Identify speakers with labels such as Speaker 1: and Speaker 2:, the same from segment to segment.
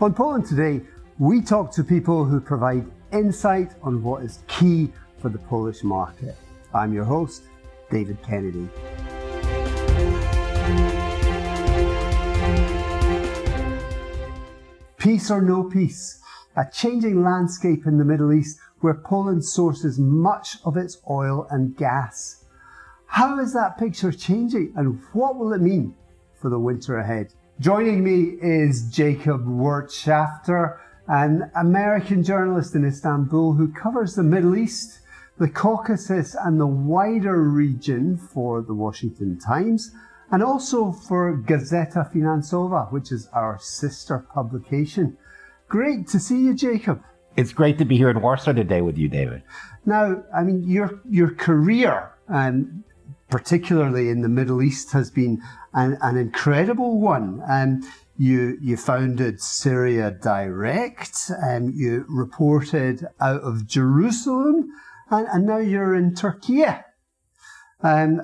Speaker 1: On Poland Today, we talk to people who provide insight on what is key for the Polish market. I'm your host, David Kennedy. Peace or no peace? A changing landscape in the Middle East where Poland sources much of its oil and gas. How is that picture changing and what will it mean for the winter ahead? Joining me is Jacob Wirtschafter, an American journalist in Istanbul who covers the Middle East, the Caucasus and the wider region for the Washington Times, and also for Gazeta Finansowa, which is our sister publication. Great to see you, Jacob.
Speaker 2: It's great to be here in Warsaw today with you, David.
Speaker 1: Now, I mean, your career, particularly in the Middle East, has been an incredible one. You founded Syria Direct, and you reported out of Jerusalem, and now you're in Turkey. And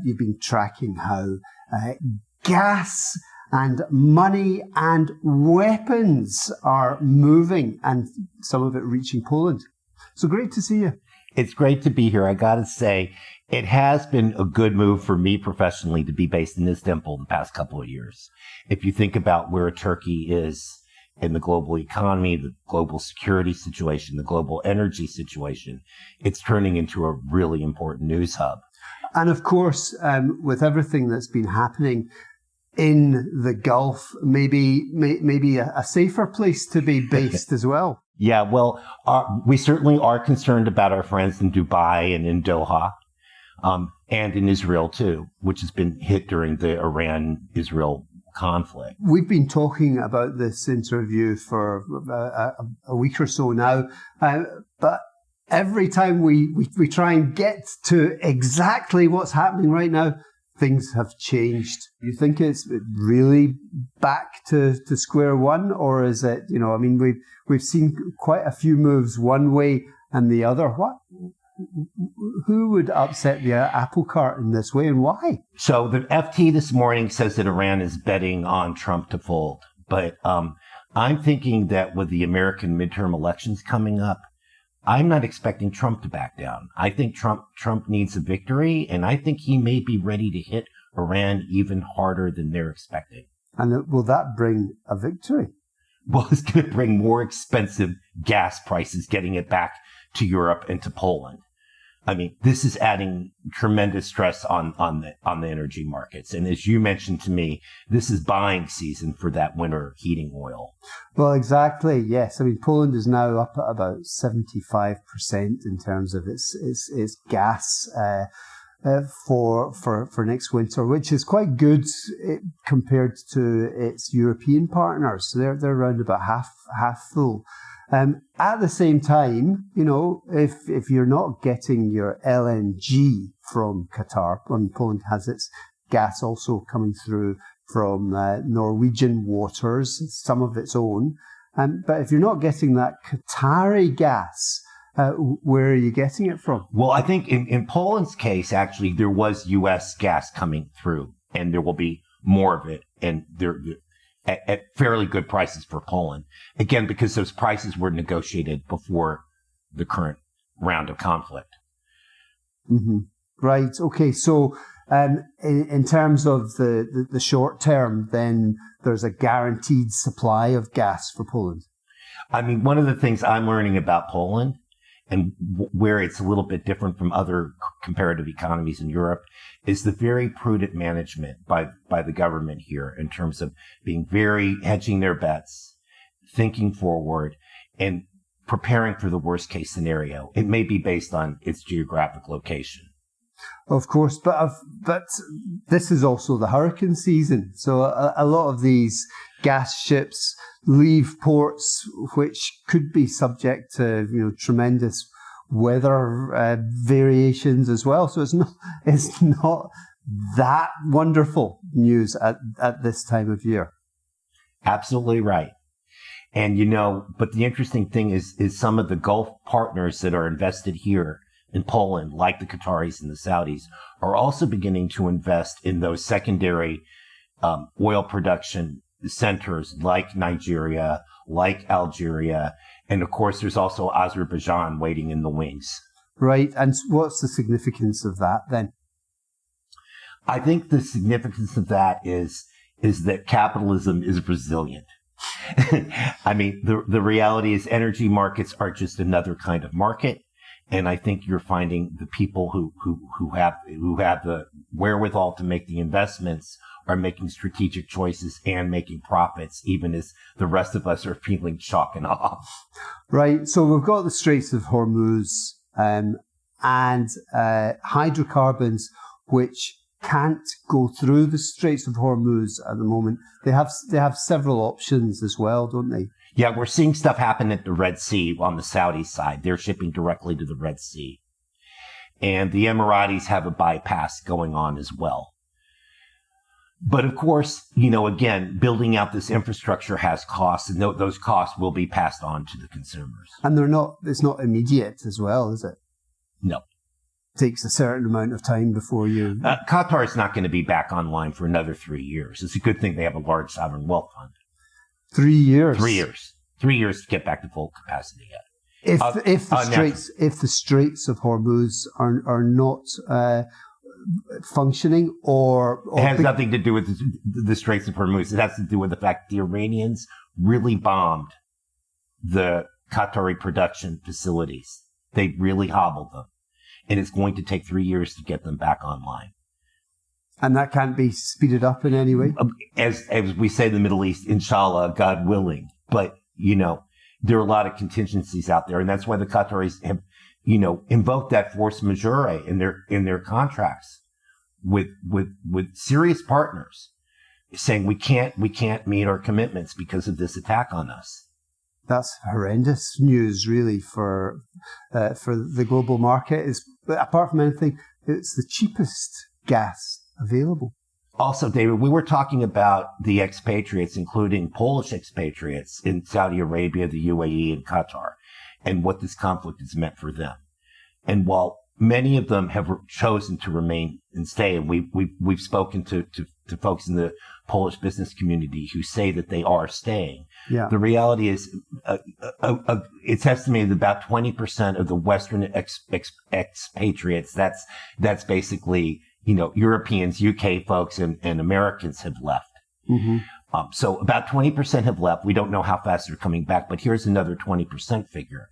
Speaker 1: you've been tracking how gas and money and weapons are moving, and some of it reaching Poland. So great to see you.
Speaker 2: It's great to be here. I got to say, it has been a good move for me professionally to be based in Istanbul the past couple of years. If you think about where Turkey is in the global economy, the global security situation, the global energy situation, it's turning into a really important news hub.
Speaker 1: And of course, with everything that's been happening in the Gulf, maybe a safer place to be based as well.
Speaker 2: Yeah, well, we certainly are concerned about our friends in Dubai and in Doha, and in Israel too, which has been hit during the Iran-Israel conflict.
Speaker 1: We've been talking about this interview for a week or so now, but every time we try and get to exactly what's happening right now, things have changed. You think it's really back to square one, or is it, we've seen quite a few moves one way and the other. Who would upset the apple cart in this way, and why?
Speaker 2: So the FT this morning says that Iran is betting on Trump to fold. But I'm thinking that with the American midterm elections coming up, I'm not expecting Trump to back down. I think Trump needs a victory, and I think he may be ready to hit Iran even harder than they're expecting.
Speaker 1: And will that bring a victory?
Speaker 2: Well, it's going to bring more expensive gas prices, getting it back to Europe and to Poland. I mean, this is adding tremendous stress on the energy markets. And as you mentioned to me, this is buying season for that winter heating oil.
Speaker 1: Well, exactly. Yes. I mean, Poland is now up at about 75% in terms of its gas for next winter, which is quite good compared to its European partners. So they're around about half full. At the same time, if you're not getting your LNG from Qatar, and Poland has its gas also coming through from Norwegian waters, some of its own, but if you're not getting that Qatari gas, where are you getting it from?
Speaker 2: Well, I think in Poland's case, actually, there was U.S. gas coming through, and there will be more of it, and at fairly good prices for Poland. Again, because those prices were negotiated before the current round of conflict.
Speaker 1: Mm-hmm. Right. Okay. So in terms of the short term, then there's a guaranteed supply of gas for Poland.
Speaker 2: I mean, one of the things I'm learning about Poland, and where it's a little bit different from other comparative economies in Europe, is the very prudent management by the government here in terms of being very hedging their bets, thinking forward, and preparing for the worst case scenario. It may be based on its geographic location.
Speaker 1: Of course, but this is also the hurricane season. So a lot of these gas ships leave ports which could be subject to tremendous weather variations as well. So it's not that wonderful news at this time of year.
Speaker 2: Absolutely right. And but the interesting thing is some of the Gulf partners that are invested here in Poland, like the Qataris and the Saudis, are also beginning to invest in those secondary oil production centers like Nigeria, like Algeria, and of course there's also Azerbaijan waiting in the wings.
Speaker 1: Right. And what's the significance of that then?
Speaker 2: I think the significance of that is that capitalism is resilient. I mean, the reality is energy markets are just another kind of market. And I think you're finding the people who have the wherewithal to make the investments are making strategic choices and making profits, even as the rest of us are feeling shock and awe.
Speaker 1: Right. So we've got the Straits of Hormuz and hydrocarbons, which can't go through the Straits of Hormuz at the moment. They have several options as well, don't they?
Speaker 2: Yeah, we're seeing stuff happen at the Red Sea on the Saudi side. They're shipping directly to the Red Sea. And the Emiratis have a bypass going on as well. But of course, again, building out this infrastructure has costs, and those costs will be passed on to the consumers.
Speaker 1: And it's not immediate as well, is it?
Speaker 2: No.
Speaker 1: It takes a certain amount of time before you...
Speaker 2: Qatar is not going to be back online for another 3 years. It's a good thing they have a large sovereign wealth fund.
Speaker 1: 3 years?
Speaker 2: 3 years. 3 years to get back to full capacity yet.
Speaker 1: If the Straits of Hormuz are not functioning, or
Speaker 2: it has nothing to do with the Straits of Hormuz. It has to do with the fact the Iranians really bombed the Qatari production facilities. They really hobbled them, and it's going to take 3 years to get them back online.
Speaker 1: And that can't be speeded up in any way?
Speaker 2: As we say in the Middle East, inshallah, God willing. But, there are a lot of contingencies out there. And that's why the Qataris have, invoked that force majeure in their contracts with serious partners, saying we can't meet our commitments because of this attack on us.
Speaker 1: That's horrendous news, really, for the global market. Apart from anything, it's the cheapest gas available.
Speaker 2: Also, David, we were talking about the expatriates, including Polish expatriates in Saudi Arabia, the UAE, and Qatar, and what this conflict has meant for them. And while many of them have chosen to remain and stay, and we've spoken to folks in the Polish business community who say that they are staying.
Speaker 1: Yeah. The
Speaker 2: reality is, it's estimated about 20% of the Western expatriates. That's basically, Europeans, UK folks, and Americans have left.
Speaker 1: Mm-hmm.
Speaker 2: So about 20% have left. We don't know how fast they're coming back, but here's another 20% figure.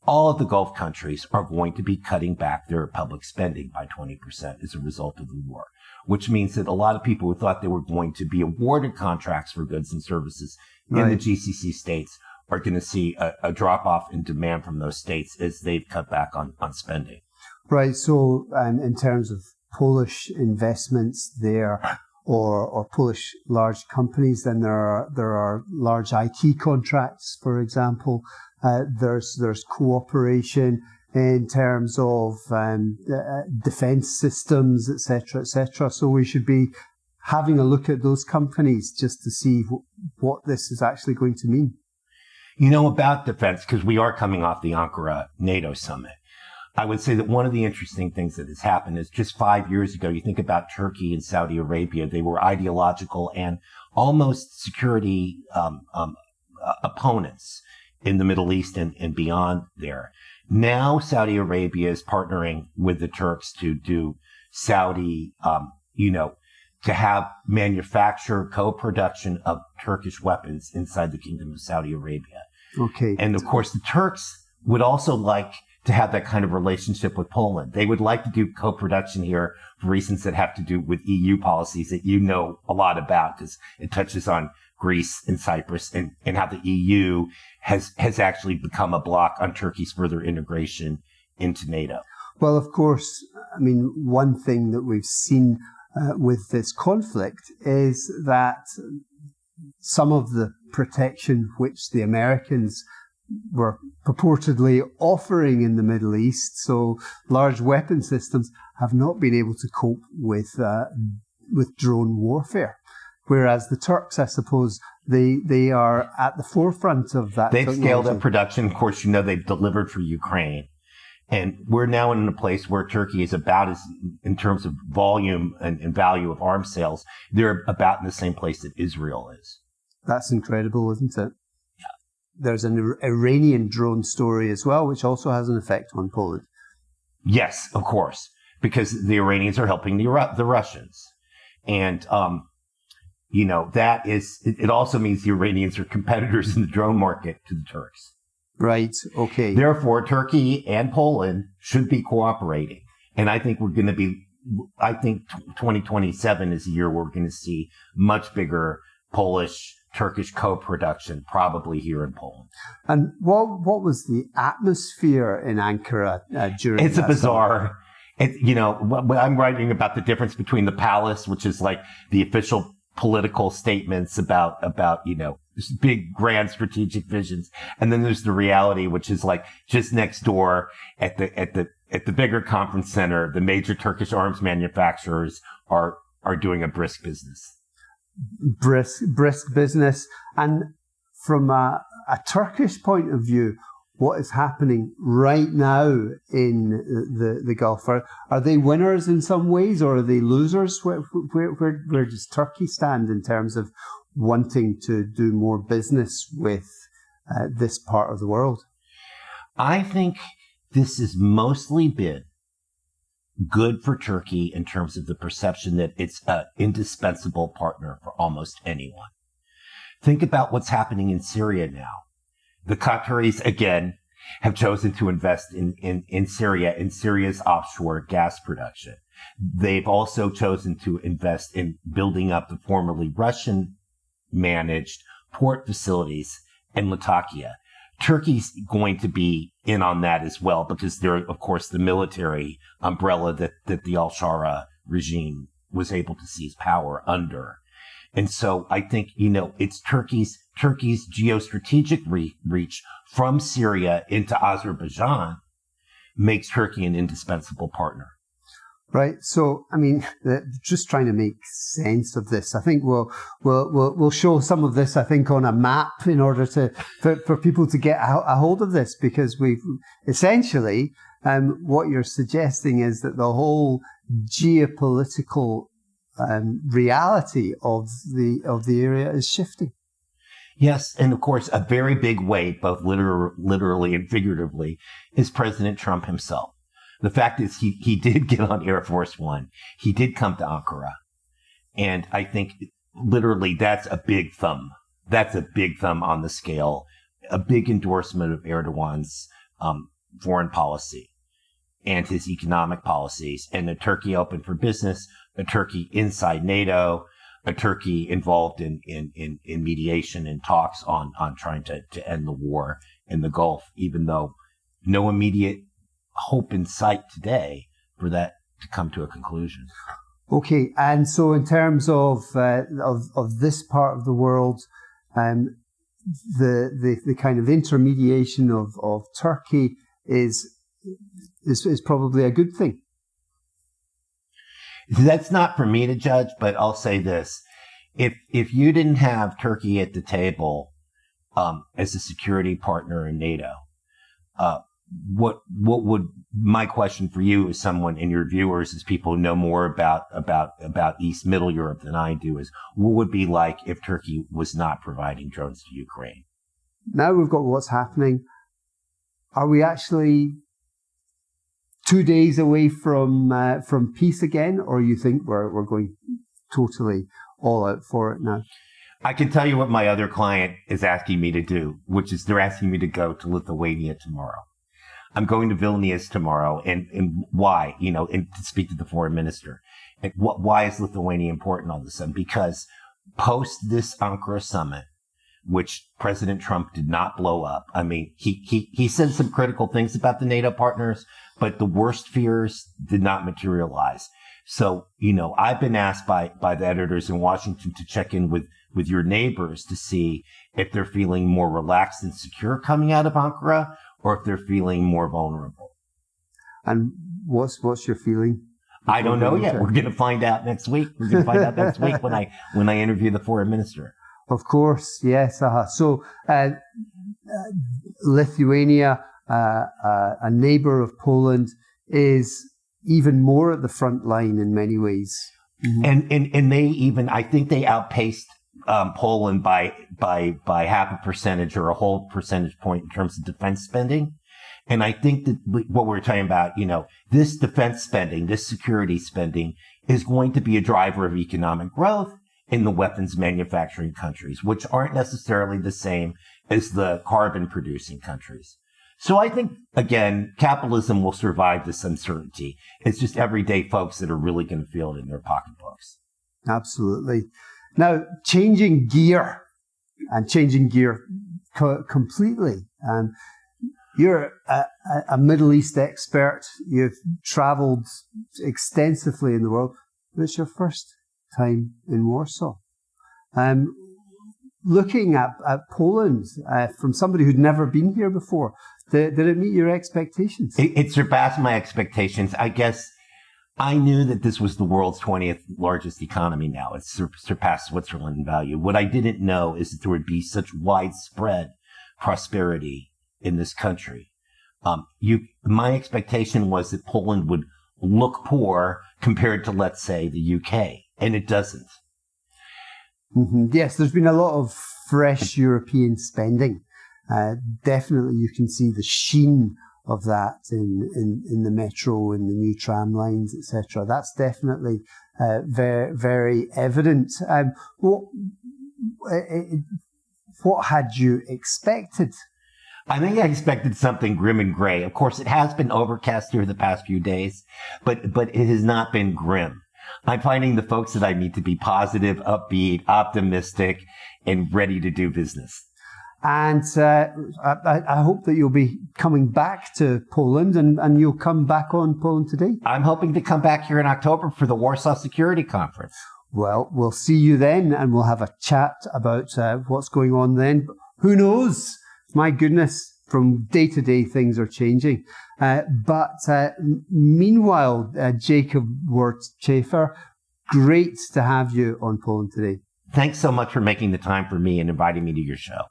Speaker 2: All of the Gulf countries are going to be cutting back their public spending by 20% as a result of the war, which means that a lot of people who thought they were going to be awarded contracts for goods and services in the GCC states are going to see a drop-off in demand from those states as they've cut back on spending.
Speaker 1: Right. So in terms of Polish investments there, or Polish large companies, then there are large IT contracts, for example. There's cooperation in terms of defense systems, etc., etc. So we should be having a look at those companies just to see what this is actually going to mean.
Speaker 2: About defense, because we are coming off the Ankara NATO summit, I would say that one of the interesting things that has happened is just 5 years ago, you think about Turkey and Saudi Arabia, they were ideological and almost security opponents in the Middle East and beyond there. Now Saudi Arabia is partnering with the Turks to do Saudi, to have manufacture co-production of Turkish weapons inside the Kingdom of Saudi Arabia.
Speaker 1: Okay.
Speaker 2: And of course, the Turks would also like to have that kind of relationship with Poland. They would like to do co-production here for reasons that have to do with EU policies that you know a lot about, because it touches on Greece and Cyprus and how the EU has actually become a block on Turkey's further integration into NATO.
Speaker 1: Well, of course, I mean, one thing that we've seen with this conflict is that some of the protection which the Americans were purportedly offering in the Middle East, so large weapon systems, have not been able to cope with drone warfare. Whereas the Turks, I suppose, they are at the forefront of that.
Speaker 2: They've scaled up production. Of course, they've delivered for Ukraine. And we're now in a place where Turkey is about as, in terms of volume and value of arms sales, they're about in the same place that Israel is.
Speaker 1: That's incredible, isn't it? There's an Iranian drone story as well, which also has an effect on Poland.
Speaker 2: Yes, of course, because the Iranians are helping the Russians. And, that is, it also means the Iranians are competitors in the drone market to the Turks.
Speaker 1: Right. Okay.
Speaker 2: Therefore, Turkey and Poland should be cooperating. And I think 2027 is the year we're going to see much bigger Polish-Turkish co-production, probably here in Poland.
Speaker 1: And what was the atmosphere in Ankara during
Speaker 2: It's a
Speaker 1: that
Speaker 2: bizarre, when I'm writing about the difference between the palace, which is like the official political statements about big grand strategic visions, and then there's the reality, which is like just next door at the bigger conference center, the major Turkish arms manufacturers are doing a brisk business.
Speaker 1: Brisk business. And from a Turkish point of view, what is happening right now in the Gulf? Are they winners in some ways, or are they losers? Where does Turkey stand in terms of wanting to do more business with this part of the world?
Speaker 2: I think this has mostly been good for Turkey in terms of the perception that it's an indispensable partner for almost anyone. Think about what's happening in Syria now. The Qataris, again, have chosen to invest in Syria, in Syria's offshore gas production. They've also chosen to invest in building up the formerly Russian-managed port facilities in Latakia. Turkey's going to be in on that as well, because they're, of course, the military umbrella that the al-Shara regime was able to seize power under. And so I think, it's Turkey's geostrategic reach from Syria into Azerbaijan makes Turkey an indispensable partner.
Speaker 1: Right. So, just trying to make sense of this. I think we'll show some of this, I think, on a map in order for people to get a hold of this, because we've essentially, what you're suggesting is that the whole geopolitical reality of the area is shifting.
Speaker 2: Yes, and of course, a very big weight, both literally and figuratively, is President Trump himself. The fact is, he did get on Air Force One. He did come to Ankara, and I think literally that's a big thumb. That's a big thumb on the scale, a big endorsement of Erdogan's foreign policy and his economic policies, and a Turkey open for business, a Turkey inside NATO, a Turkey involved in mediation and talks on trying to end the war in the Gulf, even though no immediate hope in sight today for that to come to a conclusion.
Speaker 1: Okay, and so in terms of this part of the world, the kind of intermediation of Turkey is probably a good thing.
Speaker 2: That's not for me to judge, but I'll say this. If you didn't have Turkey at the table as a security partner in NATO, what would my question for you as someone in your viewers, as people who know more about East Middle Europe than I do, is what would be like if Turkey was not providing drones to Ukraine?
Speaker 1: Now we've got what's happening. Are we actually 2 days away from peace again, or you think we're going totally all out for it now?
Speaker 2: I can tell you what my other client is asking me to do, which is they're asking me to go to Lithuania tomorrow. I'm going to Vilnius tomorrow, and why? And to speak to the foreign minister. And why is Lithuania important all of a sudden? Because post this Ankara summit, which President Trump did not blow up. I mean, he said some critical things about the NATO partners, but the worst fears did not materialize. So, I've been asked by the editors in Washington to check in with your neighbors to see if they're feeling more relaxed and secure coming out of Ankara, or if they're feeling more vulnerable.
Speaker 1: And what's your feeling?
Speaker 2: I don't know yet. We're going to find out next week. We're going to find out next week when I interview the foreign minister.
Speaker 1: Of course, yes. So Lithuania, a neighbor of Poland, is even more at the front line in many ways.
Speaker 2: Mm-hmm. And they even, I think they outpaced Poland by half a percentage or a whole percentage point in terms of defense spending. And I think that what we're talking about, this defense spending, this security spending is going to be a driver of economic growth in the weapons manufacturing countries, which aren't necessarily the same as the carbon producing countries. So I think, again, capitalism will survive this uncertainty. It's just everyday folks that are really going to feel it in their pocketbooks.
Speaker 1: Absolutely. Now, changing gear completely. You're a Middle East expert. You've traveled extensively in the world, but it's your first time in Warsaw. Looking at Poland from somebody who'd never been here before, did it meet your expectations?
Speaker 2: It surpassed my expectations. I guess I knew that this was the world's 20th largest economy now. It surpassed Switzerland in value. What I didn't know is that there would be such widespread prosperity in this country. My expectation was that Poland would look poor compared to, let's say, the UK, and it doesn't.
Speaker 1: Mm-hmm. Yes, there's been a lot of fresh European spending. Definitely, you can see the sheen of that in the metro, in the new tram lines, etc. That's definitely very, very evident. What had you expected?
Speaker 2: I think I expected something grim and gray. Of course, it has been overcast here the past few days, but it has not been grim. I'm finding the folks that I meet to be positive, upbeat, optimistic, and ready to do business.
Speaker 1: And I hope that you'll be coming back to Poland and you'll come back on Poland Today.
Speaker 2: I'm hoping to come back here in October for the Warsaw Security Conference.
Speaker 1: Well, we'll see you then and we'll have a chat about what's going on then. Who knows? My goodness, from day to day, things are changing. But meanwhile, Jacob Wirtschafter, great to have you on Poland Today.
Speaker 2: Thanks so much for making the time for me and inviting me to your show.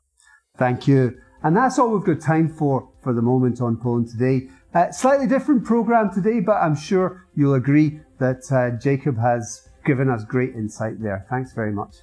Speaker 1: Thank you. And that's all we've got time for the moment on Poland Today. Slightly different program today, but I'm sure you'll agree that Jacob has given us great insight there. Thanks very much.